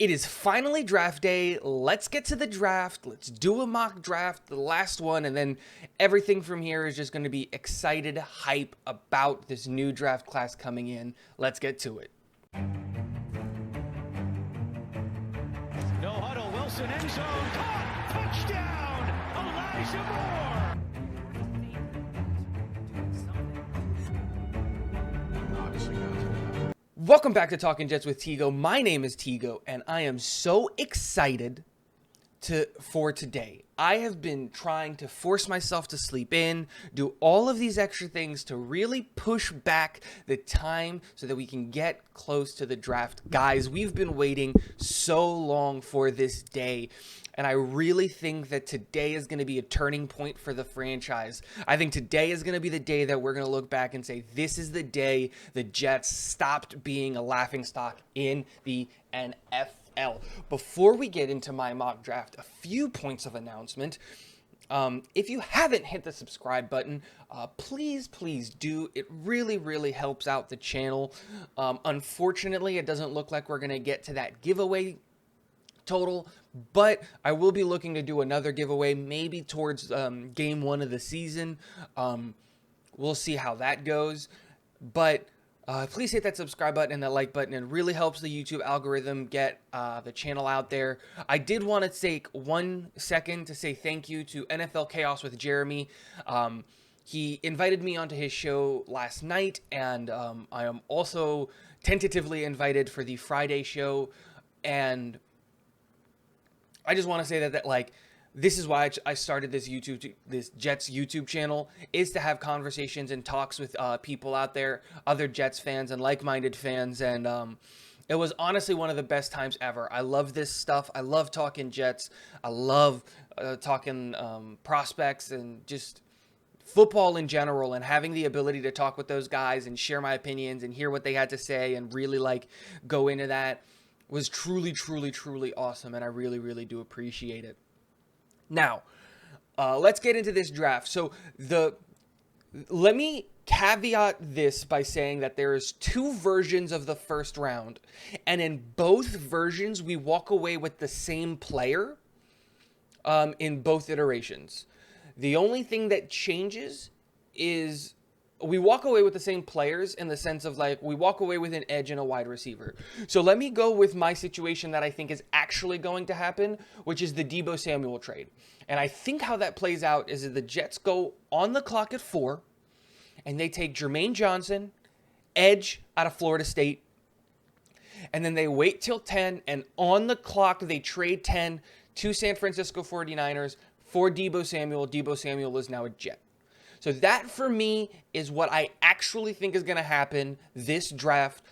It is finally draft day. Let's get to the draft. Let's do a mock draft, the last one, and then everything from here is just going to be excited hype about this new draft class coming in. Let's get to it. No huddle, Wilson end zone, caught, touchdown, Elijah Moore. Welcome back to Talking Jets with Tego. My name is Tego, and I am so excited for today. I have been trying to force myself to sleep in, do all of these extra things to really push back the time so that we can get close to the draft. Guys, we've been waiting so long for this day, and I really think that today is going to be a turning point for the franchise. I think today is going to be the day that we're going to look back and say, this is the day the Jets stopped being a laughingstock in the NFL. Before we get into my mock draft, a few points of announcement. If you haven't hit the subscribe button, please do. It really helps out the channel. Unfortunately, it doesn't look like we're going to get to that giveaway total, but I will be looking to do another giveaway maybe towards game one of the season. We'll see how that goes, but please hit that subscribe button and that like button. It really helps the YouTube algorithm get the channel out there. I did want to take 1 second to say thank you to NFL Chaos with Jeremy. He invited me onto his show last night, and I am also tentatively invited for the Friday show. And I just want to say that like, this is why I started this Jets YouTube channel, is to have conversations and talks with people out there, other Jets fans and like-minded fans. And it was honestly one of the best times ever. I love this stuff. I love talking Jets. I love talking prospects and just football in general, and having the ability to talk with those guys and share my opinions and hear what they had to say and really like go into that was truly awesome. And I really do appreciate it. Now, let's get into this draft. So let me caveat this by saying that there is 2 versions of the first round, and in both versions, we walk away with the same player in both iterations. The only thing that changes is we walk away with the same players in the sense of like we walk away with an edge and a wide receiver. So let me go with my situation that I think is actually going to happen, which is the Deebo Samuel trade. And I think how that plays out is that the Jets go on the clock at 4 and they take Jermaine Johnson, edge out of Florida State. And then they wait till 10, and on the clock they trade 10 to San Francisco 49ers for Deebo Samuel. Deebo Samuel is now a Jet. So that, for me, is what I actually think is going to happen this draft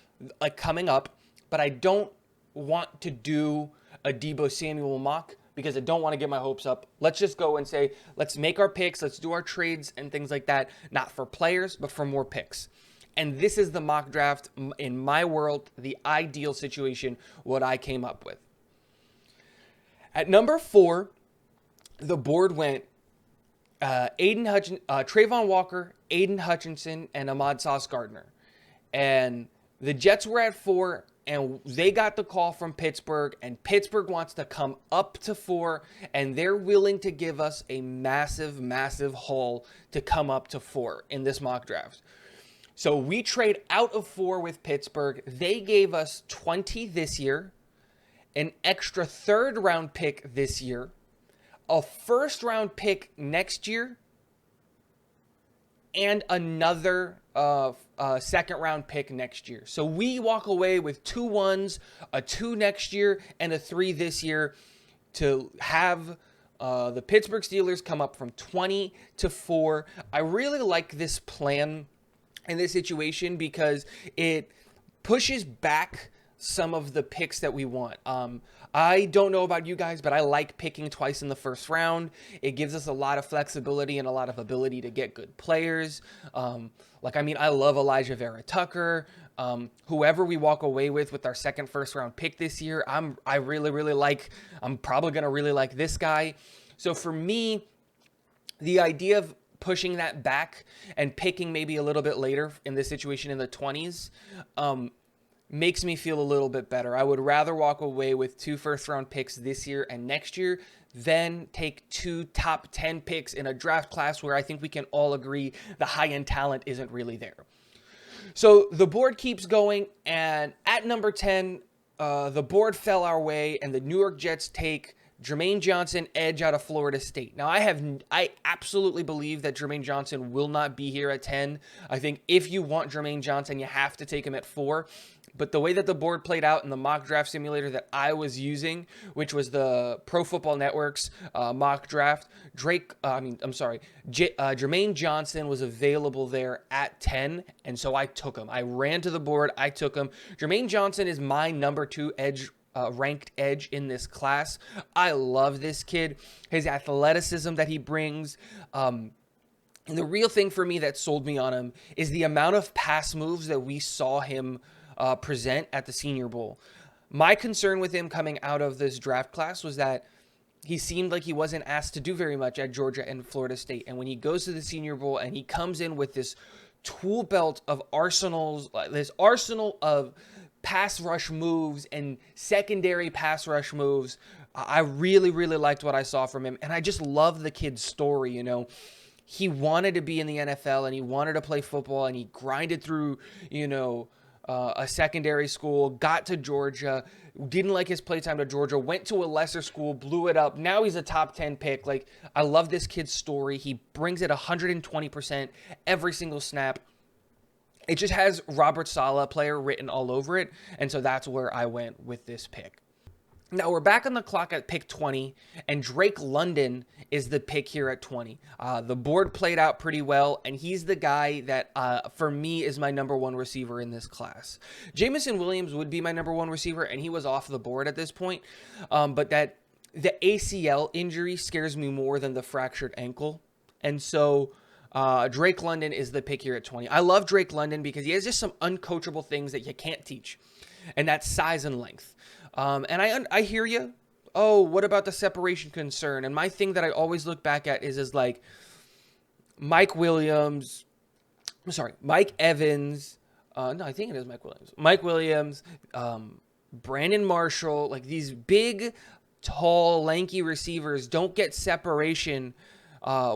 coming up. But I don't want to do a Deebo Samuel mock because I don't want to get my hopes up. Let's just go and say, let's make our picks. Let's do our trades and things like that. Not for players, but for more picks. And this is the mock draft, in my world, the ideal situation, what I came up with. At number 4, the board went Trayvon Walker, Aiden Hutchinson, and Ahmad Sauce Gardner. And the Jets were at 4, and they got the call from Pittsburgh, and Pittsburgh wants to come up to 4, and they're willing to give us a massive haul to come up to 4 in this mock draft. So we trade out of 4 with Pittsburgh. They gave us 20 this year, an extra 3rd round pick this year, a 1st round pick next year, and another 2nd round pick next year. So we walk away with 2 1s, a 2 next year, and a 3 this year to have the Pittsburgh Steelers come up from 20 to 4. I really like this plan in this situation because it pushes back some of the picks that we want. I don't know about you guys, but I like picking twice in the 1st round. It gives us a lot of flexibility and a lot of ability to get good players. I love Elijah Vera Tucker. Whoever we walk away with our 2nd first-round pick this year, I really like. I'm probably going to really like this guy. So for me, the idea of pushing that back and picking maybe a little bit later in this situation in the 20s, makes me feel a little bit better. I would rather walk away with 2 first-round picks this year and next year than take 2 top 10 picks in a draft class where I think we can all agree the high-end talent isn't really there. So the board keeps going, and at number 10, the board fell our way, and the New York Jets take Jermaine Johnson, edge out of Florida State. Now, I absolutely believe that Jermaine Johnson will not be here at 10. I think if you want Jermaine Johnson, you have to take him at 4. But the way that the board played out in the mock draft simulator that I was using, which was the Pro Football Network's mock draft, Jermaine Johnson was available there at 10, and so I took him. I ran to the board, I took him. Jermaine Johnson is my number 2 edge, ranked edge in this class. I love this kid, his athleticism that he brings. And the real thing for me that sold me on him is the amount of pass moves that we saw him present at the Senior Bowl. My concern with him coming out of this draft class was that he seemed like he wasn't asked to do very much at Georgia and Florida State. And when he goes to the Senior Bowl and he comes in with this tool belt of this arsenal of pass rush moves and secondary pass rush moves, I really, really liked what I saw from him. And I just love the kid's story, you know. He wanted to be in the NFL and he wanted to play football and he grinded through, a secondary school, got to Georgia, didn't like his playtime to Georgia, went to a lesser school, blew it up. Now he's a top 10 pick. Like, I love this kid's story. He brings it 120% every single snap. It just has Robert Saleh player written all over it, and so that's where I went with this pick. Now we're back on the clock at pick 20, and Drake London is the pick here at 20. The board played out pretty well, and he's the guy that, for me, is my number 1 receiver in this class. Jameson Williams would be my number 1 receiver, and he was off the board at this point, but the ACL injury scares me more than the fractured ankle, and so Drake London is the pick here at 20. I love Drake London because he has just some uncoachable things that you can't teach, and that's size and length. And I hear you. Oh, what about the separation concern? And my thing that I always look back at is like Mike Evans. No, I think it is Mike Williams. Mike Williams, Brandon Marshall, like these big, tall, lanky receivers don't get separation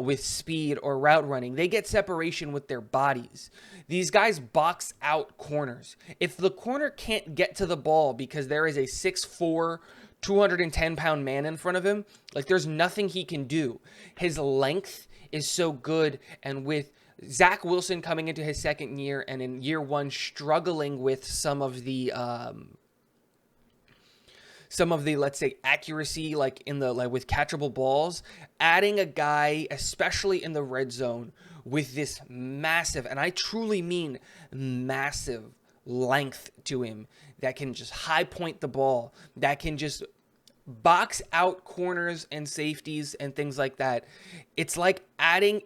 with speed or route running. They get separation with their bodies. These guys box out corners. If the corner can't get to the ball because there is a 6'4", 210-pound man in front of him, like there's nothing he can do. His length is so good, and with Zach Wilson coming into his second year and in year 1 struggling with some of the let's say accuracy, like with catchable balls, adding a guy, especially in the red zone, with this massive, and I truly mean massive, length to him that can just high point the ball, that can just box out corners and safeties and things like that. It's like adding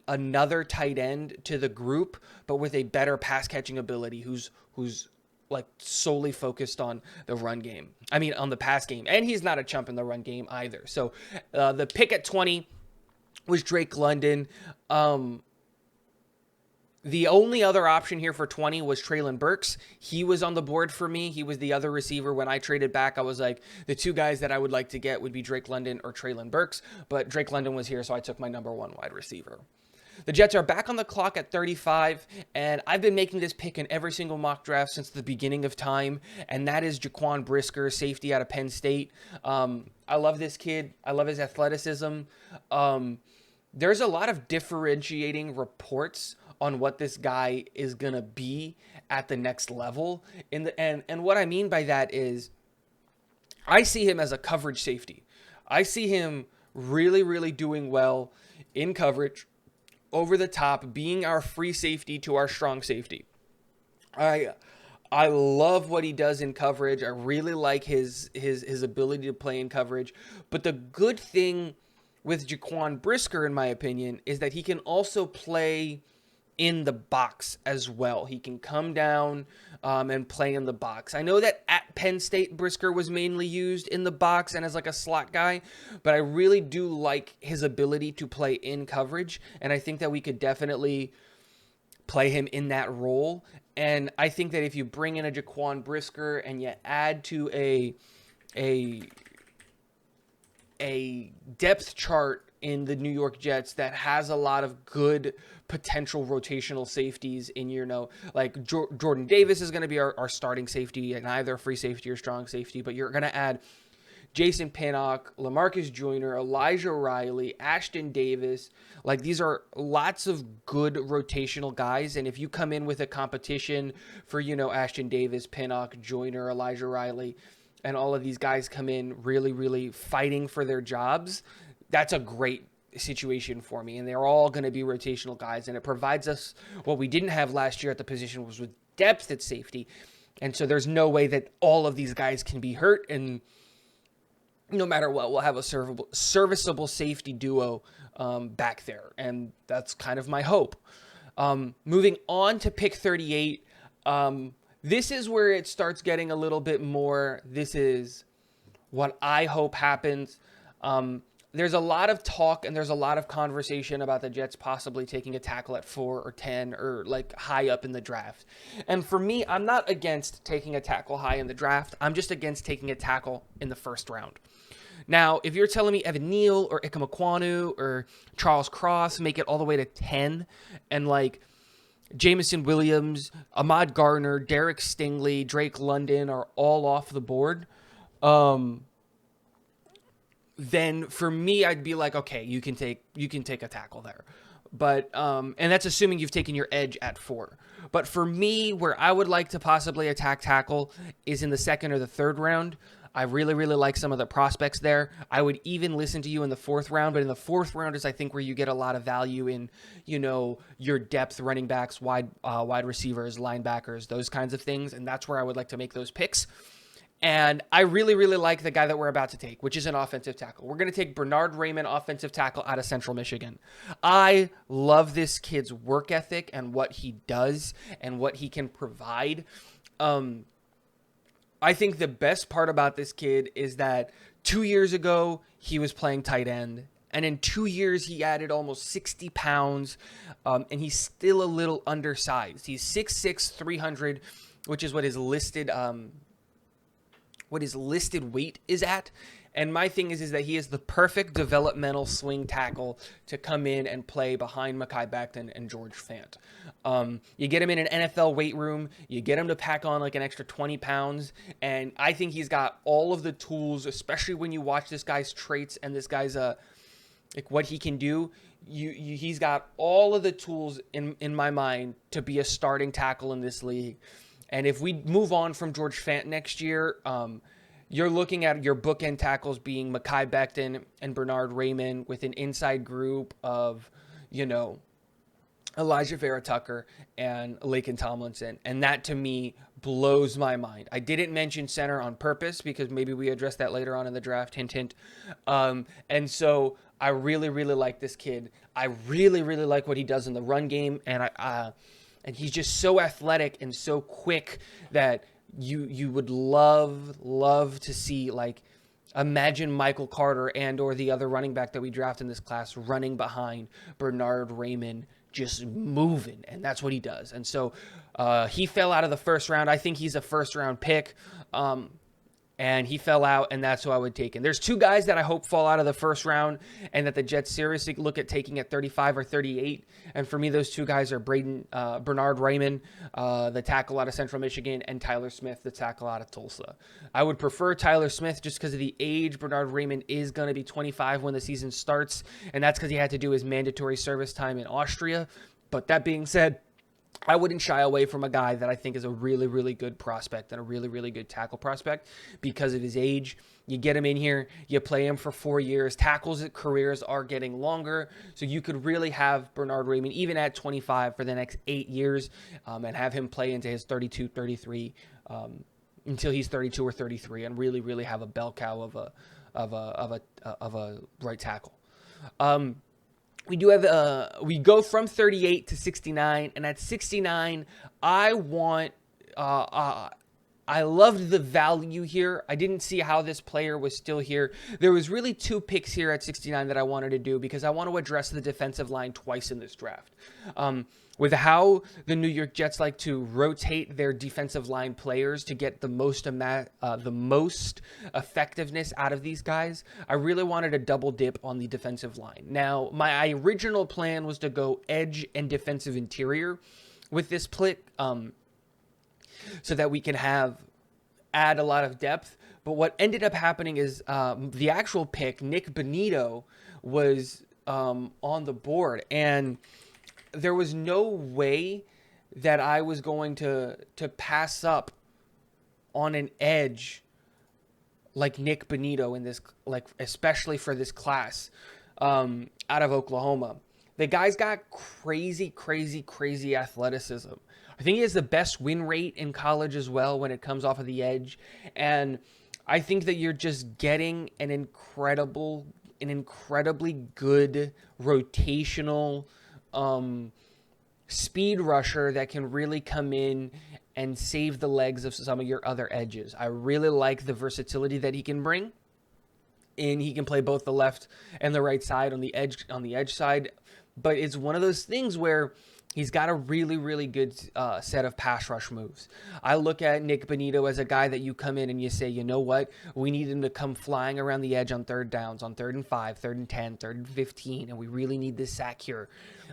another tight end to the group, but with a better pass catching ability, who's like solely focused on the run game. I mean, on the pass game. And he's not a chump in the run game either. So the pick at 20 was Drake London. The only other option here for 20 was Treylon Burks. He was on the board for me. He was the other receiver. When I traded back, I was like, the 2 guys that I would like to get would be Drake London or Treylon Burks. But Drake London was here, so I took my number 1 wide receiver. The Jets are back on the clock at 35, and I've been making this pick in every single mock draft since the beginning of time, and that is Jaquan Brisker, safety out of Penn State. I love this kid. I love his athleticism. There's a lot of differentiating reports on what this guy is going to be at the next level. And what I mean by that is I see him as a coverage safety. I see him really, really doing well in coverage, over the top, being our free safety to our strong safety. I love what he does in coverage. I really like his ability to play in coverage. But the good thing with Jaquan Brisker, in my opinion, is that he can also play in the box as well. He can come down and play in the box. I know that at Penn State, Brisker was mainly used in the box and as like a slot guy, but I really do like his ability to play in coverage, and I think that we could definitely play him in that role. And I think that if you bring in a Jaquan Brisker and you add to a depth chart in the New York Jets that has a lot of good potential rotational safeties in, like Jordan Davis is going to be our starting safety and either free safety or strong safety, but you're going to add Jason Pinnock, LaMarcus Joyner, Elijah Riley, Ashton Davis. Like, these are lots of good rotational guys. And if you come in with a competition for, Ashton Davis, Pinnock, Joyner, Elijah Riley, and all of these guys come in really, really fighting for their jobs, that's a great situation for me. And they're all going to be rotational guys. And it provides us what we didn't have last year at the position was with depth at safety. And so there's no way that all of these guys can be hurt. And no matter what, we'll have a serviceable safety duo back there. And that's kind of my hope. Moving on to pick 38. This is where it starts getting a little bit more. This is what I hope happens. There's a lot of talk and there's a lot of conversation about the Jets possibly taking a tackle at 4 or 10 or like high up in the draft. And for me, I'm not against taking a tackle high in the draft. I'm just against taking a tackle in the first round. Now, if you're telling me Evan Neal or Micah Mcfadden or Charles Cross make it all the way to 10 and like Jamison Williams, Ahmad Gardner, Derek Stingley, Drake London are all off the board, then for me, I'd be like, okay, you can take a tackle there. But, and that's assuming you've taken your edge at 4. But for me, where I would like to possibly attack tackle is in the 2nd or the 3rd round. I really, really like some of the prospects there. I would even listen to you in the 4th round, but in the 4th round is, I think, where you get a lot of value in, your depth, running backs, wide receivers, linebackers, those kinds of things. And that's where I would like to make those picks. And I really, really like the guy that we're about to take, which is an offensive tackle. We're going to take Bernard Raymond, offensive tackle out of Central Michigan. I love this kid's work ethic and what he does and what he can provide. I think the best part about this kid is that 2 years ago, he was playing tight end. And in 2 years, he added almost 60 pounds. And he's still a little undersized. He's 6'6", 300, which is what his listed weight is at. And my thing is that he is the perfect developmental swing tackle to come in and play behind Mekhi Becton and George Fant. You get him in an NFL weight room, you get him to pack on like an extra 20 pounds, and I think he's got all of the tools, especially when you watch this guy's traits and this guy's like what he can do. He's got all of the tools in my mind to be a starting tackle in this league. And if we move on from George Fant next year, you're looking at your bookend tackles being Mekhi Becton and Bernard Raymond with an inside group of, Elijah Vera Tucker and Laken Tomlinson. And that, to me, blows my mind. I didn't mention center on purpose because maybe we address that later on in the draft, hint, hint. And so I really, really like this kid. I really, really like what he does in the run game. And and he's just so athletic and so quick that you would love to see, like, imagine Michael Carter and or the other running back that we draft in this class running behind Bernard Raymond, just moving, and that's what he does. And so he fell out of the first round. I think he's a first-round pick, and he fell out, and that's who I would take. And there's two guys that I hope fall out of the first round and that the Jets seriously look at taking at 35 or 38. And for me, those two guys are Bernard Raymond, the tackle out of Central Michigan, and Tyler Smith, the tackle out of Tulsa. I would prefer Tyler Smith just because of the age. Bernard Raymond is going to be 25 when the season starts, and that's because he had to do his mandatory service time in Austria. But that being said, I wouldn't shy away from a guy that I think is a really, really good prospect and a really, really good tackle prospect because of his age. You get him in here, you play him for 4 years. Tackles' careers are getting longer, so you could really have Bernard Raymond even at 25 for the next 8 years and have him play into his 32, 33 until he's 32 or 33 and really, really have a bell cow of a right tackle. We do have we go from 38 to 69, and at 69, I loved the value here. I didn't see how this player was still here. There was really two picks here at 69 that I wanted to do because I want to address the defensive line twice in this draft. with how the New York Jets like to rotate their defensive line players to get the most effectiveness out of these guys, I really wanted to double dip on the defensive line. Now, my original plan was to go edge and defensive interior with this split, so that we can add a lot of depth. But what ended up happening is the actual pick, Nick Benito, was on the board, and there was no way that I was going to pass up on an edge like Nick Benito in this, like, especially for this class, out of Oklahoma. The guy's got crazy athleticism. I think he has the best win rate in college as well when it comes off of the edge. And I think that you're just getting an incredibly good rotational speed rusher that can really come in and save the legs of some of your other edges. I really like the versatility that he can bring. And he can play both the left and the right side on the edge side. But it's one of those things where he's got a really good set of pass rush moves. I look at Nick Benito as a guy that you come in and you say, you know what? We need him to come flying around the edge on third downs, on 3rd and 5, 3rd and 10, 3rd and 15, and we really need this sack here.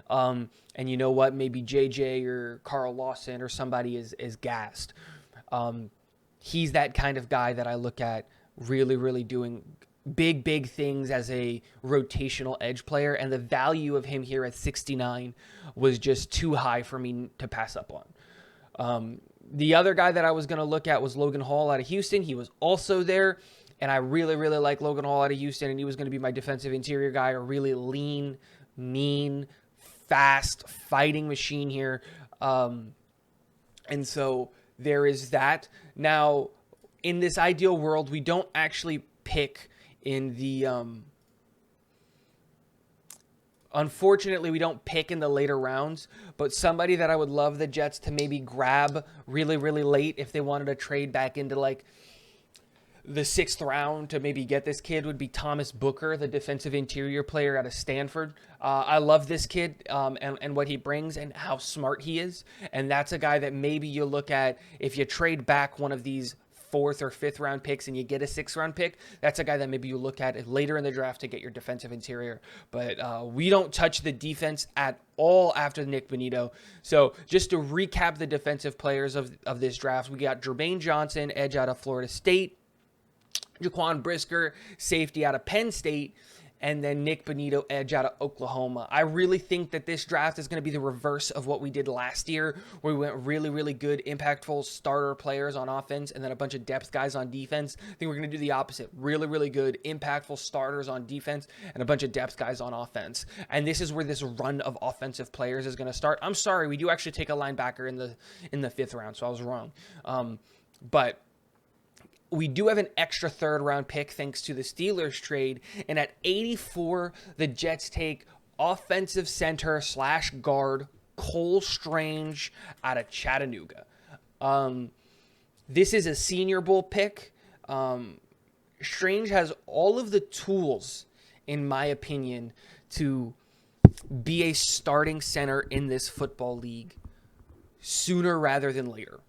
And you know what? Maybe JJ or Carl Lawson or somebody is gassed. He's that kind of guy that I look at really doing big things as a rotational edge player, and the value of him here at 69 was just too high for me to pass up on. The other guy that I was going to look at was Logan Hall out of Houston. He was also there, and I really like Logan Hall out of Houston, and he was going to be my defensive interior guy, a really lean, mean, fast fighting machine here. And so there is that. Now, in this ideal world, we don't actually pick in the unfortunately, we don't pick in the later rounds, but somebody that I would love the Jets to maybe grab really late if they wanted to trade back into like the 6th round to maybe get this kid would be Thomas Booker, the defensive interior player out of Stanford. I love this kid and what he brings and how smart he is. And that's a guy that maybe you look at if you trade back one of these 4th or 5th round picks and you get a 6th round pick, that's a guy that maybe you look at later in the draft to get your defensive interior. But we don't touch the defense at all after Nick Benito. So just to recap the defensive players of this draft, we got Jermaine Johnson, edge out of Florida State, Jaquan Brisker, safety out of Penn State, and then Nick Benito, edge out of Oklahoma. I really think that this draft is going to be the reverse of what we did last year, where we went really good, impactful starter players on offense and then a bunch of depth guys on defense. I think we're going to do the opposite. Really good, impactful starters on defense and a bunch of depth guys on offense. And this is where this run of offensive players is going to start. I'm sorry, we do actually take a linebacker in the 5th round, so I was wrong. But we do have an extra 3rd round pick thanks to the Steelers trade. And at 84, the Jets take offensive center / guard Cole Strange out of Chattanooga. This is a Senior Bowl pick. Strange has all of the tools, in my opinion, to be a starting center in this football league sooner rather than later.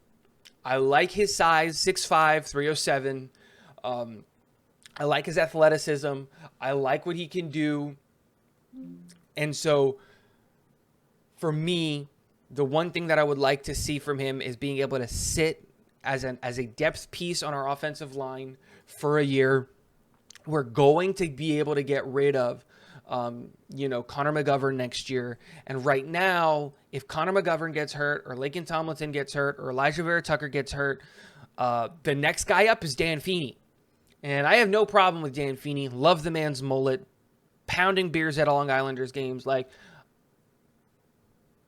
I like his size, 6'5", 307. I like his athleticism. I like what he can do. And so, for me, the one thing that I would like to see from him is being able to sit as a depth piece on our offensive line for a year. We're going to be able to get rid of Connor McGovern next year. And right now, if Connor McGovern gets hurt or Laken Tomlinson gets hurt or Elijah Vera Tucker gets hurt, the next guy up is Dan Feeney. And I have no problem with Dan Feeney. Love the man's mullet. Pounding beers at Long Islanders games. Like,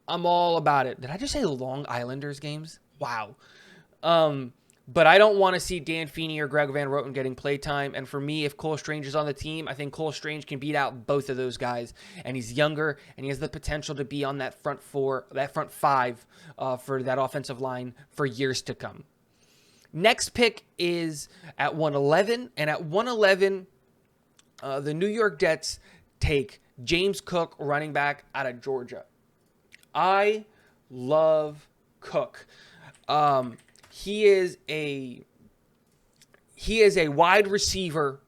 I'm all about it. Did I just say Long Islanders games? Wow. But I don't want to see Dan Feeney or Greg Van Roten getting playtime. And for me, if Cole Strange is on the team, I think Cole Strange can beat out both of those guys. And he's younger, and he has the potential to be on that front 5 for that offensive line for years to come. Next pick is at 111. And at 111, the New York Jets take James Cook, running back out of Georgia. I love Cook. He is a wide receiver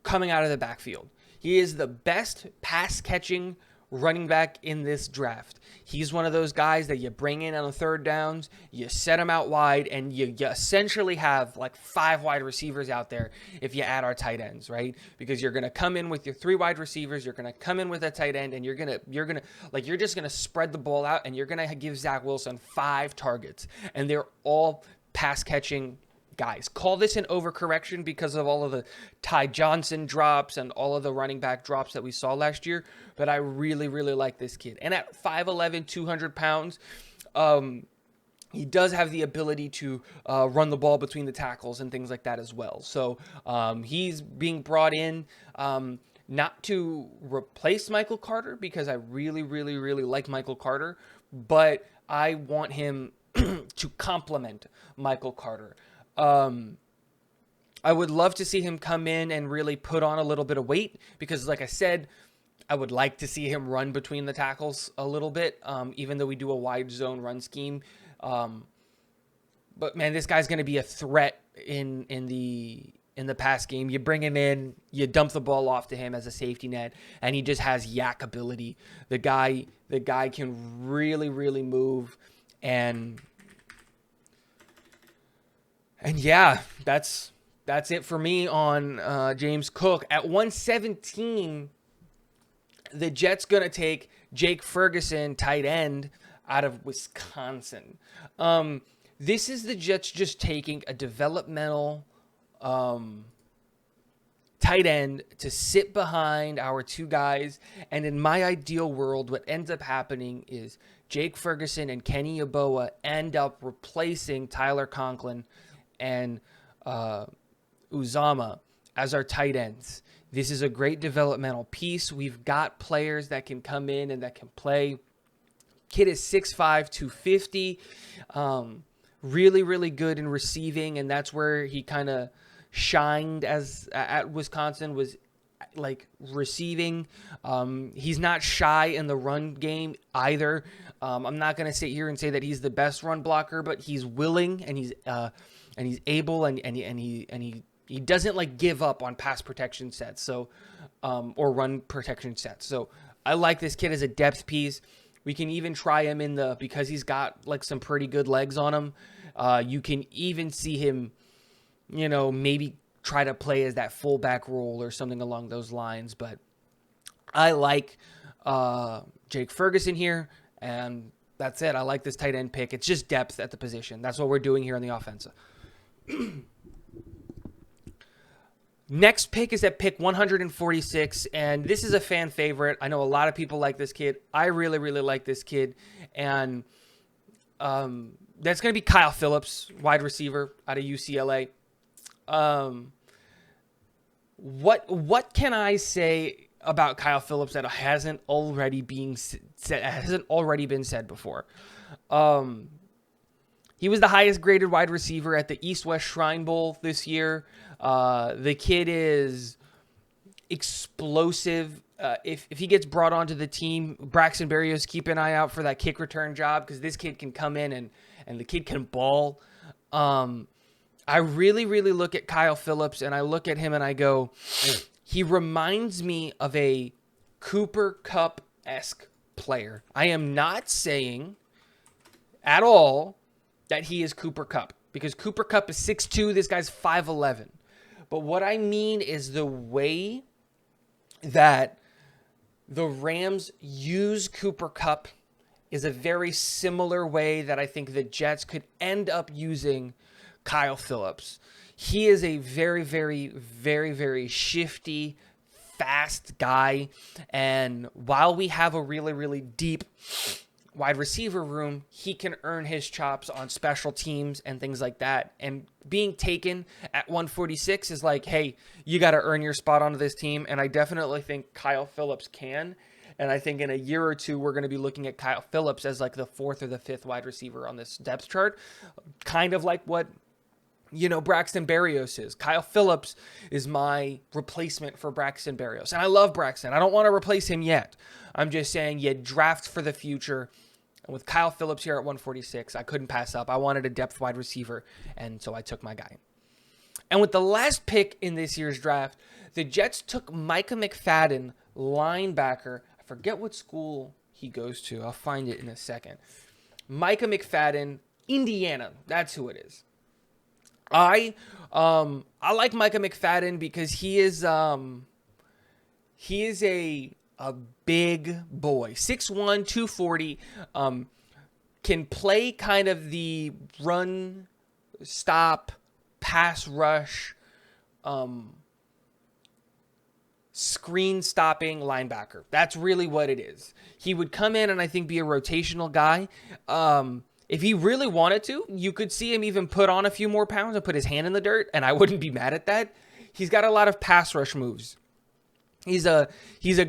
coming out of the backfield. He is the best pass catching running back in this draft. He's one of those guys that you bring in on the third downs, you set him out wide, and you essentially have like 5 wide receivers out there if you add our tight ends, right? Because you're going to come in with your 3 wide receivers, you're going to come in with a tight end, and you're just going to spread the ball out, and you're going to give Zach Wilson 5 targets, and they're all pass catching guys. Call this an overcorrection because of all of the Ty Johnson drops and all of the running back drops that we saw last year, but I really, really like this kid. And at 5'11", 200 pounds, he does have the ability to run the ball between the tackles and things like that as well. So he's being brought in not to replace Michael Carter, because I really, really, really like Michael Carter, but I want him to complement Michael Carter. I would love to see him come in and really put on a little bit of weight, because like I said, I would like to see him run between the tackles a little bit, even though we do a wide zone run scheme. But man, this guy's going to be a threat in the pass game. You bring him in, you dump the ball off to him as a safety net, and he just has yak ability. The guy can really, really move, and yeah, that's it for me on James Cook. At 117, the Jets going to take Jake Ferguson, tight end, out of Wisconsin. This is the Jets just taking a developmental tight end to sit behind our 2 guys. And in my ideal world, what ends up happening is Jake Ferguson and Kenny Yeboah end up replacing Tyler Conklin and Uzama as our tight ends. This is a great developmental piece. We've got players that can come in and that can play. Kid is 6'5", 250. Really, really good in receiving, and that's where he kind of shined at Wisconsin, was like receiving. He's not shy in the run game either. I'm not going to sit here and say that he's the best run blocker, but he's willing, and he's able, and he doesn't like give up on pass protection sets, so or run protection sets. So I like this kid as a depth piece. We can even try him because he's got like some pretty good legs on him. You can even see him, maybe try to play as that fullback role or something along those lines. But I like Jake Ferguson here, and that's it. I like this tight end pick. It's just depth at the position. That's what we're doing here on the offensive. Next pick is at pick 146, and this is a fan favorite. I know a lot of people like this kid. I really, really like this kid, and that's going to be Kyle Phillips, wide receiver out of UCLA. What can I say about Kyle Phillips that hasn't already been said before? He was the highest graded wide receiver at the East-West Shrine Bowl this year. The kid is explosive. If he gets brought onto the team, Braxton Berrios, keep an eye out for that kick return job, because this kid can come in and the kid can ball. I really, really look at Kyle Phillips, and I look at him and I go, he reminds me of a Cooper Kupp-esque player. I am not saying at all that he is Cooper Kupp, because Cooper Kupp is 6'2", this guy's 5'11". But what I mean is the way that the Rams use Cooper Kupp is a very similar way that I think the Jets could end up using Kyle Phillips. He is a very, very, very, very shifty, fast guy. And while we have a really, really deep wide receiver room, he can earn his chops on special teams and things like that. And being taken at 146 is like, hey, you got to earn your spot onto this team. And I definitely think Kyle Phillips can. And I think in a year or two, we're going to be looking at Kyle Phillips as like the 4th or the 5th wide receiver on this depth chart. Kind of like what, Braxton Berrios is. Kyle Phillips is my replacement for Braxton Berrios. And I love Braxton. I don't want to replace him yet. I'm just saying you draft for the future. And with Kyle Phillips here at 146, I couldn't pass up. I wanted a depth wide receiver, and so I took my guy. And with the last pick in this year's draft, the Jets took Micah Mcfadden, linebacker. I forget what school he goes to. I'll find it in a second. Micah Mcfadden, Indiana. That's who it is. I like Micah Mcfadden because he is a big boy, 6'1", 240, can play kind of the run, stop, pass rush, screen stopping linebacker. That's really what it is. He would come in and I think be a rotational guy. If he really wanted to, you could see him even put on a few more pounds and put his hand in the dirt, and I wouldn't be mad at that. He's got a lot of pass rush moves. He's a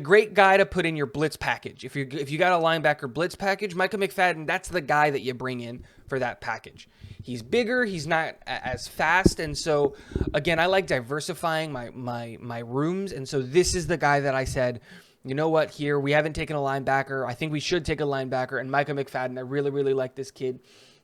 great guy to put in your blitz package. If you got a linebacker blitz package, Micah Mcfadden, that's the guy that you bring in for that package. He's bigger, he's not as fast, and so again, I like diversifying my rooms, and so this is the guy that I said, you know what, here we haven't taken a linebacker. I think we should take a linebacker, and Micah Mcfadden, I really, really like this kid.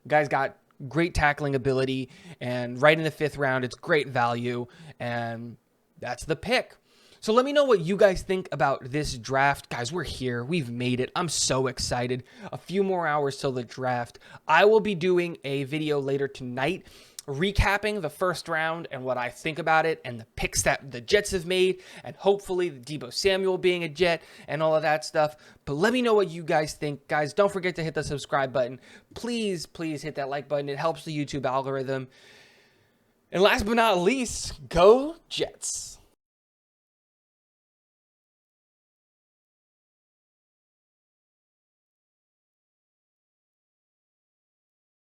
Guy's got great tackling ability, and right in the 5th round, it's great value, and that's the pick. So let me know what you guys think about this draft. Guys, we're here. We've made it. I'm so excited. A few more hours till the draft. I will be doing a video later tonight recapping the 1st round and what I think about it and the picks that the Jets have made and hopefully the Deebo Samuel being a Jet and all of that stuff. But let me know what you guys think. Guys, don't forget to hit the subscribe button. Please, please hit that like button. It helps the YouTube algorithm. And last but not least, go Jets.